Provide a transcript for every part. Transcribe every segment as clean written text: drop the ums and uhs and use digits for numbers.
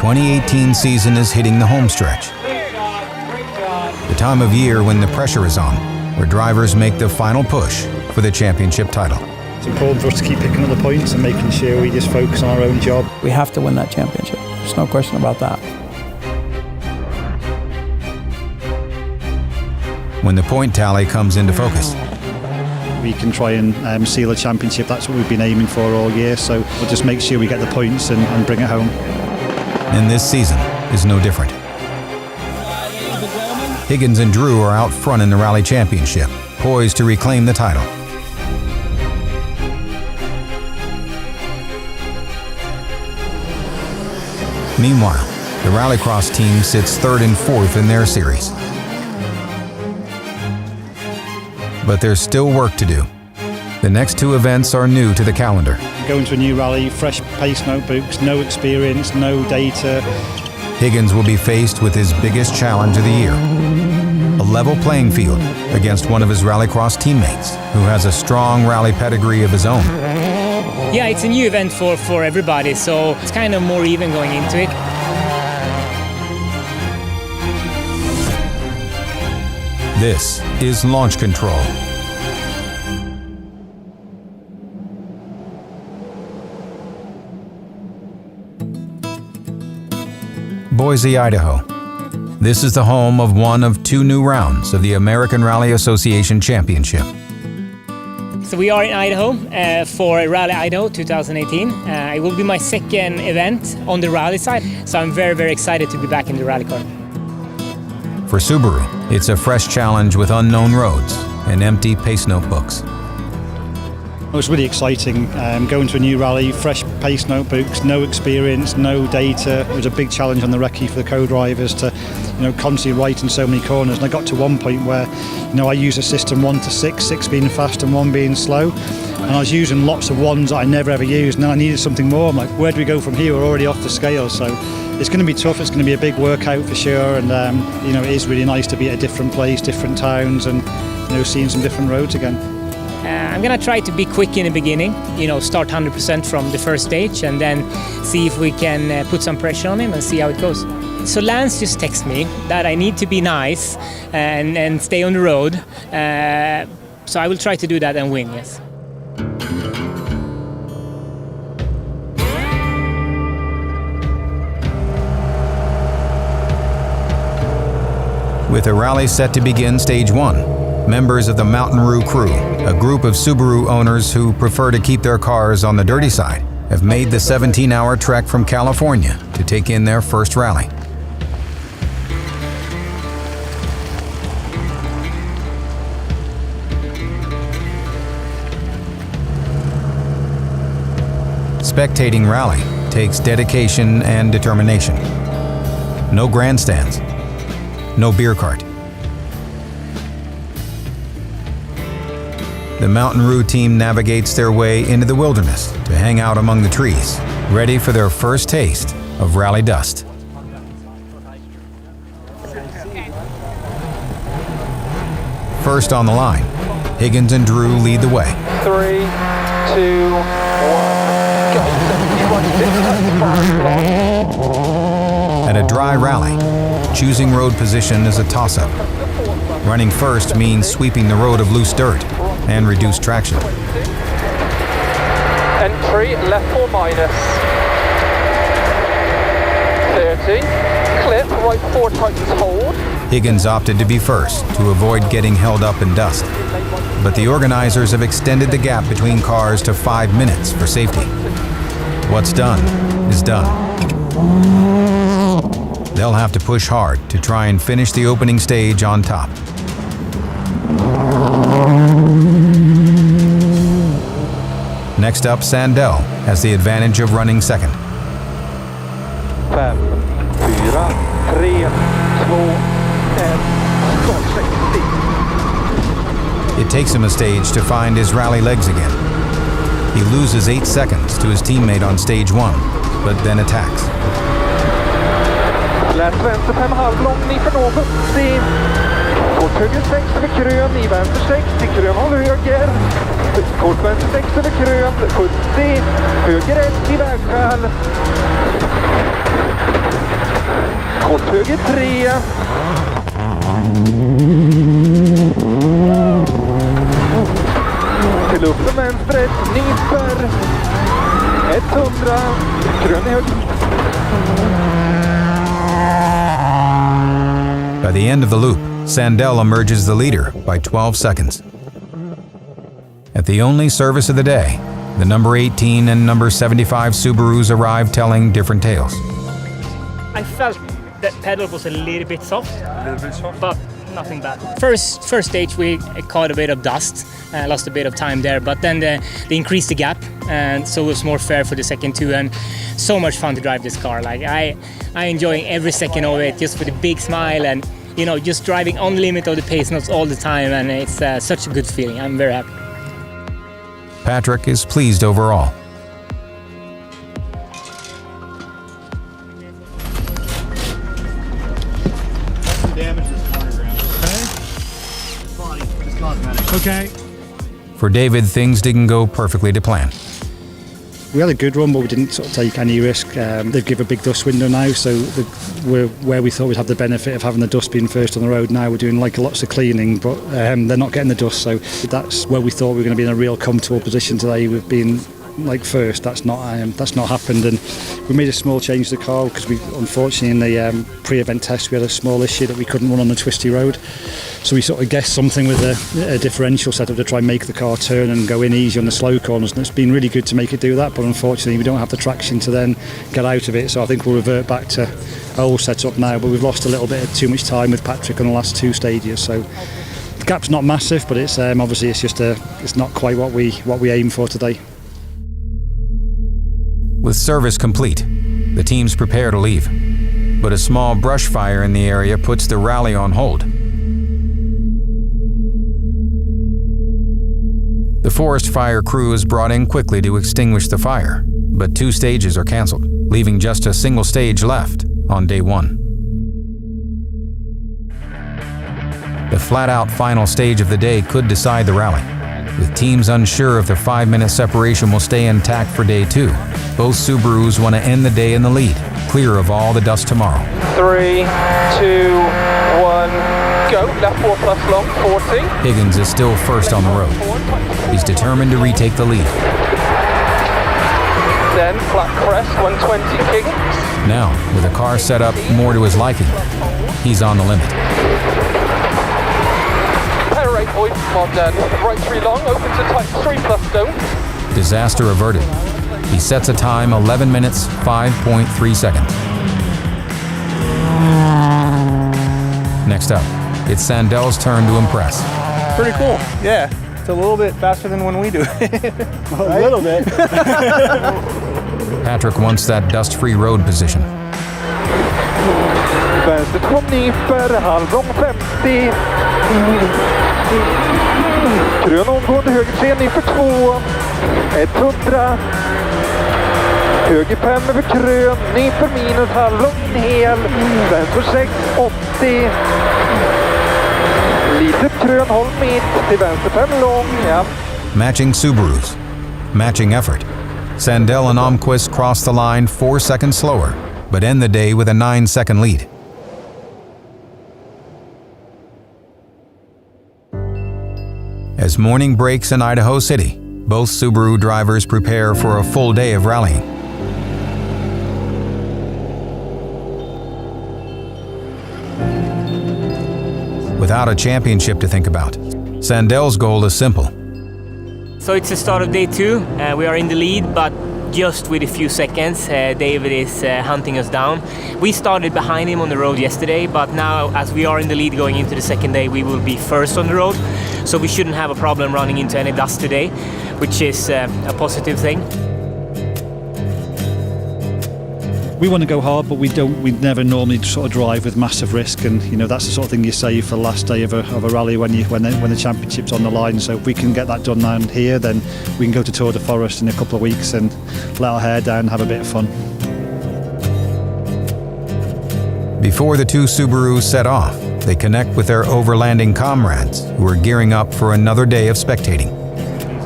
2018 season is hitting the home stretch. The time of year when the pressure is on, where drivers make the final push for the championship title. It's important for us to keep picking up the points and making sure we just focus on our own job. We have to win that championship. There's no question about that. When the point tally comes into focus, we can try and seal a championship. That's what we've been aiming for all year, so we'll just make sure we get the points and bring it home. And this season is no different. Higgins and Drew are out front in the Rally Championship, poised to reclaim the title. Meanwhile, the Rallycross team sits third and fourth in their series. But there's still work to do. The next two events are new to the calendar. Going to a new rally, fresh pace notebooks, no experience, no data. Higgins will be faced with his biggest challenge of the year. A level playing field against one of his Rallycross teammates who has a strong rally pedigree of his own. Yeah, it's a new event for everybody, so it's kind of more even going into it. This is Launch Control. Boise, Idaho. This is the home of one of two new rounds of the American Rally Association Championship. So we are in Idaho for Rally Idaho 2018. It will be my second event on the rally side, so I'm very, very excited to be back in the rally car. For Subaru, it's a fresh challenge with unknown roads and empty pace notebooks. It was really exciting, going to a new rally, fresh pace notebooks, no experience, no data. It was a big challenge on the recce for the co-drivers to, constantly write in so many corners. And I got to one point where, I used a system 1 to 6, 6 being fast and 1 being slow. And I was using lots of ones that I never ever used, and then I needed something more. I'm like, where do we go from here? We're already off the scale. So it's going to be tough. It's going to be a big workout for sure. And, it is really nice to be at a different place, different towns, and, seeing some different roads again. I'm gonna try to be quick in the beginning, start 100% from the first stage and then see if we can put some pressure on him and see how it goes. So Lance just texted me that I need to be nice and stay on the road. So I will try to do that and win, yes. With the rally set to begin stage 1, members of the MtnRoo crew, a group of Subaru owners who prefer to keep their cars on the dirty side, have made the 17-hour trek from California to take in their first rally. Spectating rally takes dedication and determination. No grandstands, no beer cart. The MtnRoo team navigates their way into the wilderness to hang out among the trees, ready for their first taste of rally dust. First on the line, Higgins and Drew lead the way. 3, 2, 1, go. At a dry rally, choosing road position is a toss-up. Running first means sweeping the road of loose dirt and reduced traction. Entry, left 4 minus. 30, clip, right 4 tightens hold. Higgins opted to be first to avoid getting held up in dust. But the organizers have extended the gap between cars to 5 minutes for safety. What's done is done. They'll have to push hard to try and finish the opening stage on top. Next up, Sandell has the advantage of running second. 5, 4, 3, 2, 1, It takes him a stage to find his rally legs again. He loses 8 seconds to his teammate on stage 1, but then attacks. Läs vänster 5,5 lång, ni för något. Kort höger 6 över grön, i vänster 6 till grön håll höger. Kort vänster 6 över grön, 70, höger 1 i vägskäl. Kort höger 3. Till luften vänster 1, nyper. 100. Grön i höger. By the end of the loop, Sandell emerges the leader by 12 seconds. At the only service of the day, the number 18 and number 75 Subarus arrive telling different tales. I felt that pedal was a little bit soft, but nothing bad. First stage we caught a bit of dust, lost a bit of time there, but then they increased the gap, and so it was more fair for the second two, and so much fun to drive this car. Like I enjoy every second of it, just with a big smile and just driving on the limit of the pace notes all the time, and it's such a good feeling. I'm very happy. Patrik is pleased overall. Okay. For David, things didn't go perfectly to plan. We had a good run, but we didn't sort of take any risk. They've given a big dust window now, so we're where we thought we'd have the benefit of having the dust being first on the road. Now we're doing lots of cleaning, but they're not getting the dust, so that's where we thought we were going to be in a real comfortable position today. We've been first. That's not happened, and we made a small change to the car because we unfortunately in the pre-event test we had a small issue that we couldn't run on the twisty road. So we sort of guessed something with a differential setup to try and make the car turn and go in easy on the slow corners, and it's been really good to make it do that, but unfortunately we don't have the traction to then get out of it, so I think we'll revert back to our old setup now, but we've lost a little bit of too much time with Patrik on the last two stages, so the gap's not massive, but it's obviously it's not quite what we aim for today. With service complete, the teams prepare to leave, but a small brush fire in the area puts the rally on hold. The forest fire crew is brought in quickly to extinguish the fire, but 2 stages are canceled, leaving just a single stage left on day 1. The flat-out final stage of the day could decide the rally, with teams unsure if the 5-minute separation will stay intact for day 2. Both Subarus want to end the day in the lead, clear of all the dust tomorrow. 3, 2, 1, go. Left 4 plus long, 40. Higgins is still first on the road. He's determined to retake the lead. Then flat crest, 120 Higgins. Now, with a car set up more to his liking, he's on the limit. Pair right, oi, modern. Right 3 long, open to tight 3 plus don't. Disaster averted. He sets a time 11 minutes, 5.3 seconds. Next up, it's Sandell's turn to impress. Pretty cool, yeah. It's a little bit faster than when we do it. A little bit. Patrik wants that dust-free road position. Vänster 2 nyper, halvlång 50. Grön omgående, höger 3 nyper 2. 100. Höger 5 över grön, nyper minus, halvlång hel. Vänster 6, 80. Litet grön, håll mitt. Till vänster 5 lång, ja. Matching Subarus. Matching effort. Sandell and Almqvist cross the line 4 seconds slower, but end the day with a 9-second lead. As morning breaks in Idaho City, both Subaru drivers prepare for a full day of rallying. Without a championship to think about, Sandell's goal is simple. So it's the start of day 2. We are in the lead, but just with a few seconds. David is hunting us down. We started behind him on the road yesterday, but now as we are in the lead going into the second day, we will be first on the road. So we shouldn't have a problem running into any dust today, which is a positive thing. We want to go hard, but we never normally sort of drive with massive risk, and that's the sort of thing you save for the last day of a rally when the championship's on the line. So if we can get that done down here, then we can go to Tour de Forest in a couple of weeks and let our hair down and have a bit of fun. Before the 2 Subarus set off, they connect with their overlanding comrades who are gearing up for another day of spectating.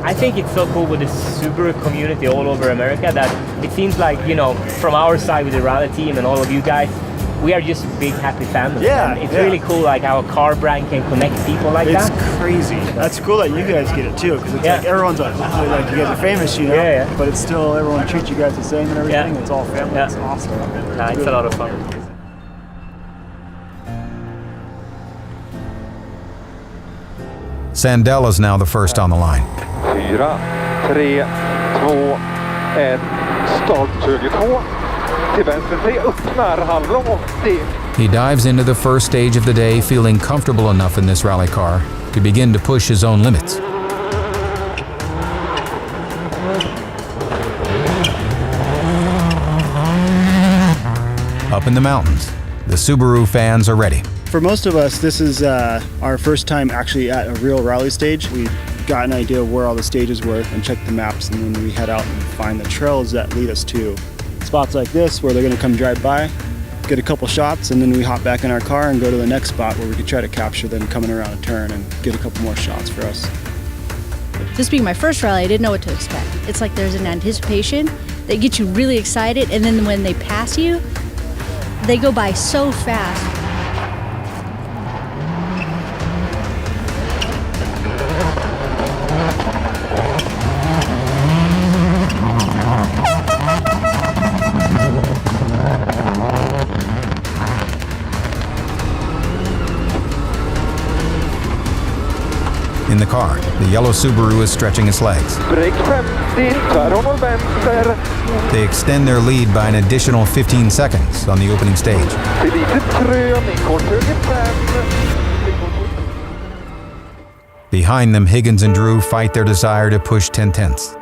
I think it's so cool with the Subaru community all over America that it seems like, from our side with the rally team and all of you guys, we are just a big happy family. Yeah, and it's yeah. really cool like how a car brand can connect people like It's that. crazy. That's cool that you guys get it too, because it's Yeah. like everyone's like you guys are famous, you know. Yeah, yeah. But it's still everyone treats you guys the same and everything. Yeah. It's all family. Yeah. It's awesome. Nah, it's a lot of fun. 'Sandell is now the first on the line. 4, 3, 2, 1. Start 22. Till vänster 3, öppnar halvlång 80. He dives into the first stage of the day feeling comfortable enough in this rally car to begin to push his own limits. Up in the mountains, the Subaru fans are ready. For most of us, this is our first time actually at a real rally stage. We got an idea of where all the stages were and checked the maps, and then we head out and find the trails that lead us to spots like this where they're going to come drive by, get a couple shots, and then we hop back in our car and go to the next spot where we could try to capture them coming around a turn and get a couple more shots for us. This being my first rally, I didn't know what to expect. It's like there's an anticipation that gets you really excited, and then when they pass you, they go by so fast. In the car, the yellow Subaru is stretching its legs. Break 50, tvärhåll vänster. They extend their lead by an additional 15 seconds on the opening stage. Till lite trön, i kort höger 5. Behind them, Higgins and Drew fight their desire to push 10/10ths.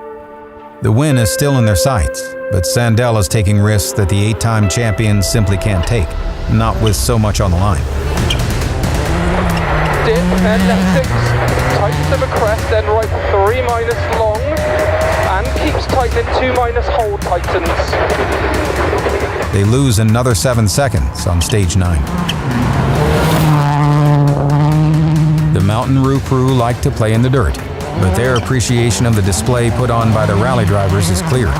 The win is still in their sights, but Sandell is taking risks that the 8-time champion simply can't take, not with so much on the line. Dip and left 6. Tightens of a crest, then right 3 minus long. And keeps tightening 2 minus hold tightens. They lose another 7 seconds on stage 9. The MtnRoo crew like to play in the dirt, but their appreciation of the display put on by the rally drivers is clear.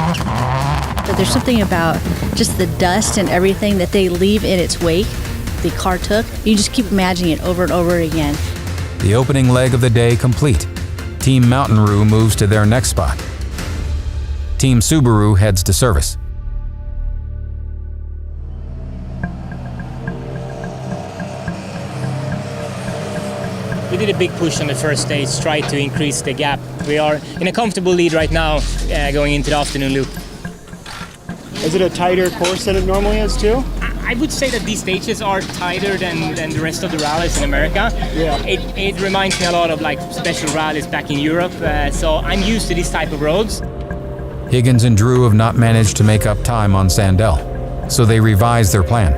But there's something about just the dust and everything that they leave in its wake, the car took. You just keep imagining it over and over again. The opening leg of the day complete. Team MtnRoo moves to their next spot. Team Subaru heads to service. We did a big push on the first stage, try to increase the gap. We are in a comfortable lead right now, going into the afternoon loop. Is it a tighter course than it normally is too? I would say that these stages are tighter than the rest of the rallies in America. Yeah. It reminds me a lot of like special rallies back in Europe, so I'm used to this type of roads. Higgins and Drew have not managed to make up time on Sandell, so they revise their plan.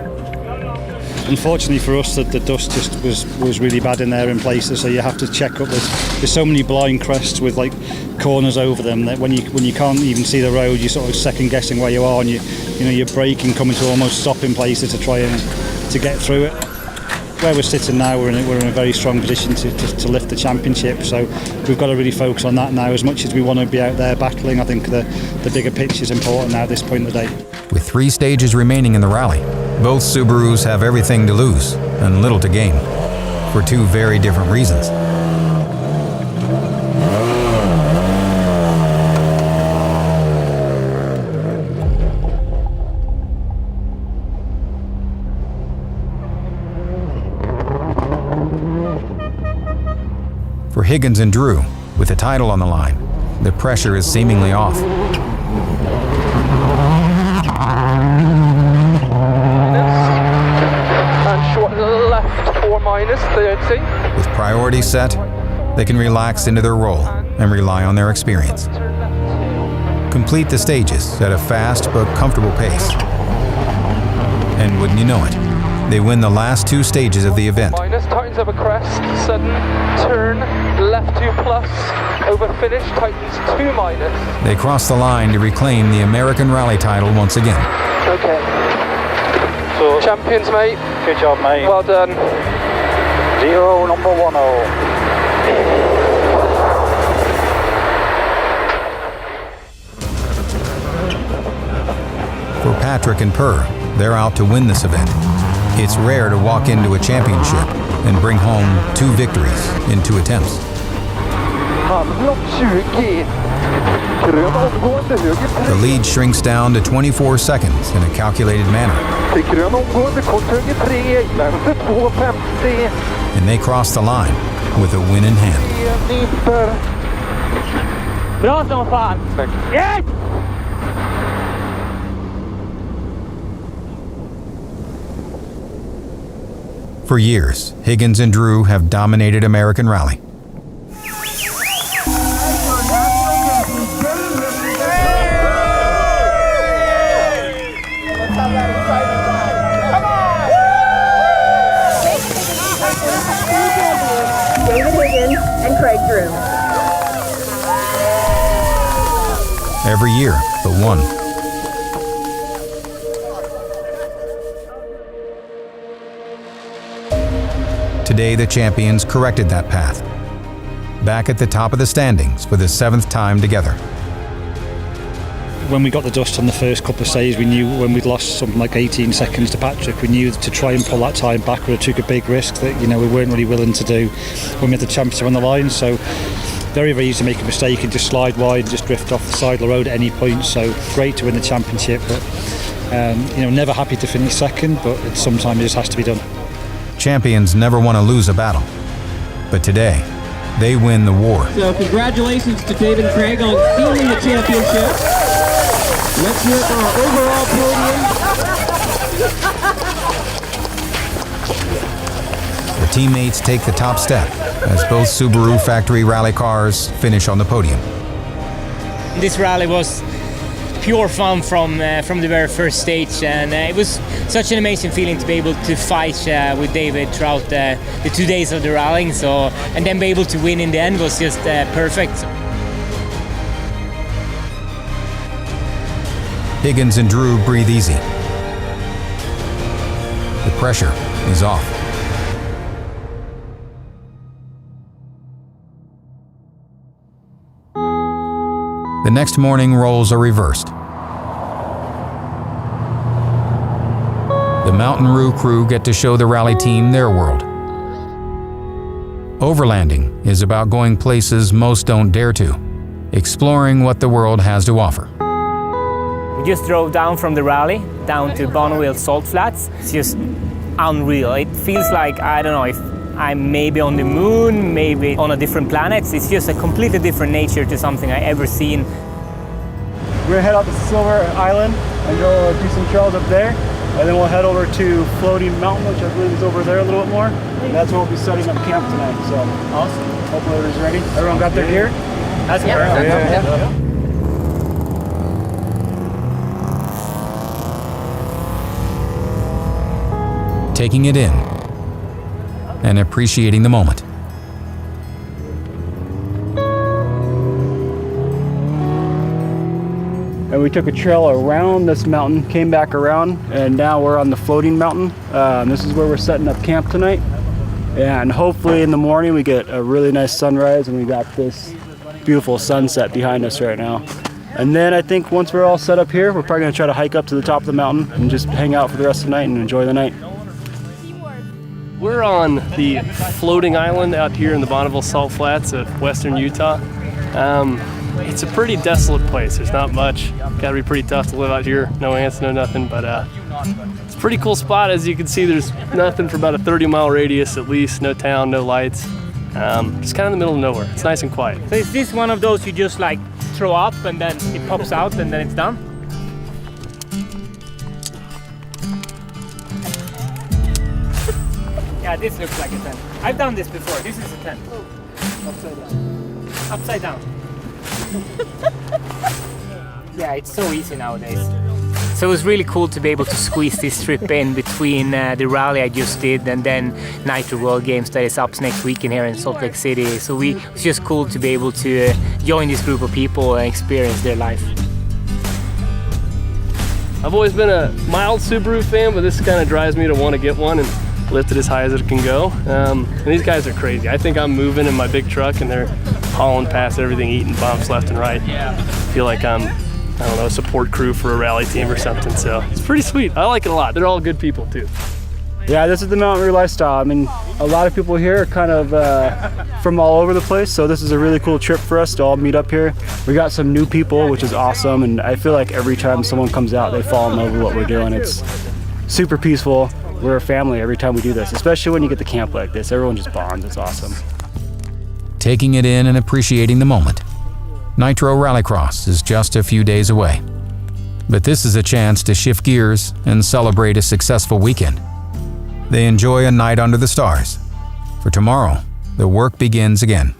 Unfortunately for us, that the dust just was really bad in there in places, so you have to check up. There's so many blind crests with like corners over them that when you can't even see the road, you're sort of second guessing where you are, and you're braking, coming to almost stop in places to try and to get through it. Where we're sitting now, we're in a very strong position to lift the championship, so we've got to really focus on that now. As much as we want to be out there battling, I think the bigger picture is important now at this point of the day. With 3 stages remaining in the rally, both Subarus have everything to lose and little to gain, for 2 very different reasons. For Higgins and Drew, with the title on the line, the pressure is seemingly off. And short left 4 minus 30. With priorities set, they can relax into their role and rely on their experience. Complete the stages at a fast but comfortable pace. And wouldn't you know it, they win the last 2 stages of the event. Minus tightens of a crest, sudden turn, left 2 plus, over finish tightens 2 minus. They cross the line to reclaim the American Rally title once again. Okay. So, champions, mate. Good job, mate. Well done. 0, number 10. For Patrik and Per, they're out to win this event. It's rare to walk into a championship and bring home 2 victories in 2 attempts. Halvlopp 20. Grön omgående höger 3. The lead shrinks down to 24 seconds in a calculated manner. Till grön omgående kort höger 3. Vänster 2.50. And they cross the line with a win in hand. Nyper. Bra som fan! Yes! For years, Higgins and Drew have dominated American Rally. David Higgins and Craig Drew. Every year but one. Today, the champions corrected that path. Back at the top of the standings for the 7th time together. When we got the dust on the first couple of stages, we knew when we'd lost something like 18 seconds to Patrik, we knew to try and pull that time back, we took a big risk that we weren't really willing to do when we had the championship on the line. So very, very easy to make a mistake and just slide wide and just drift off the side of the road at any point. So great to win the championship, but never happy to finish second, but sometimes it just has to be done. Champions never want to lose a battle, but today, they win the war. So congratulations to David and Craig on stealing the championship. Let's hear it for our overall podium. The teammates take the top step as both Subaru factory rally cars finish on the podium. This rally was pure fun from the very first stage, and it was such an amazing feeling to be able to fight with David throughout the 2 days of the rallying. And then be able to win in the end was just perfect. Higgins and Drew breathe easy. The pressure is off. The next morning, roles are reversed. The MtnRoo crew get to show the rally team their world. Overlanding is about going places most don't dare to, exploring what the world has to offer. We just drove down from the rally down to Bonneville Salt Flats. It's just unreal. It feels like, I don't know, if I'm maybe on the moon, maybe on a different planet. It's just a completely different nature to something I ever seen. We're gonna head out to Silver Island and go do some trails up there. And then we'll head over to Floating Mountain, which I believe is over there a little bit more. And that's where we'll be setting up camp tonight. So awesome. Hopefully everybody's ready. Everyone got their gear? That's perfect. Yeah. Taking it in and appreciating the moment. And we took a trail around this mountain, came back around, and now we're on the Floating Mountain. This is where we're setting up camp tonight. And hopefully in the morning we get a really nice sunrise, and we got this beautiful sunset behind us right now. And then I think once we're all set up here, we're probably gonna try to hike up to the top of the mountain and just hang out for the rest of the night and enjoy the night. We're on the floating island out here in the Bonneville Salt Flats of western Utah. It's a pretty desolate place. There's not much. Gotta be pretty tough to live out here. No ants, no nothing, but it's a pretty cool spot. As you can see, there's nothing for about a 30-mile radius at least. No town, no lights. Just kind of in the middle of nowhere. It's nice and quiet. So is this one of those you just like throw up and then it pops out and then it's done? Yeah, this looks like a tent. I've done this before. This is a tent. Upside down. Yeah, it's so easy nowadays. So it was really cool to be able to squeeze this trip in between the rally I just did and then MtnRoo World Games that is up next weekend here in Salt Lake City. So it was just cool to be able to join this group of people and experience their life. I've always been a mild Subaru fan, but this kind of drives me to want to get one and lift it as high as it can go. And these guys are crazy. I think I'm moving in my big truck and they're hauling past everything, eating bumps left and right. I feel like I'm, I don't know, a support crew for a rally team or something. So it's pretty sweet. I like it a lot. They're all good people too. Yeah, this is the MtnRoo lifestyle. I mean, a lot of people here are kind of from all over the place, so this is a really cool trip for us to all meet up here. We got some new people, which is awesome, and I feel like every time someone comes out, they fall in love with what we're doing. It's super peaceful. We're a family every time we do this, especially when you get to camp like this. Everyone just bonds. It's awesome. Taking it in and appreciating the moment. Nitro Rallycross is just a few days away. But this is a chance to shift gears and celebrate a successful weekend. They enjoy a night under the stars. For tomorrow, the work begins again.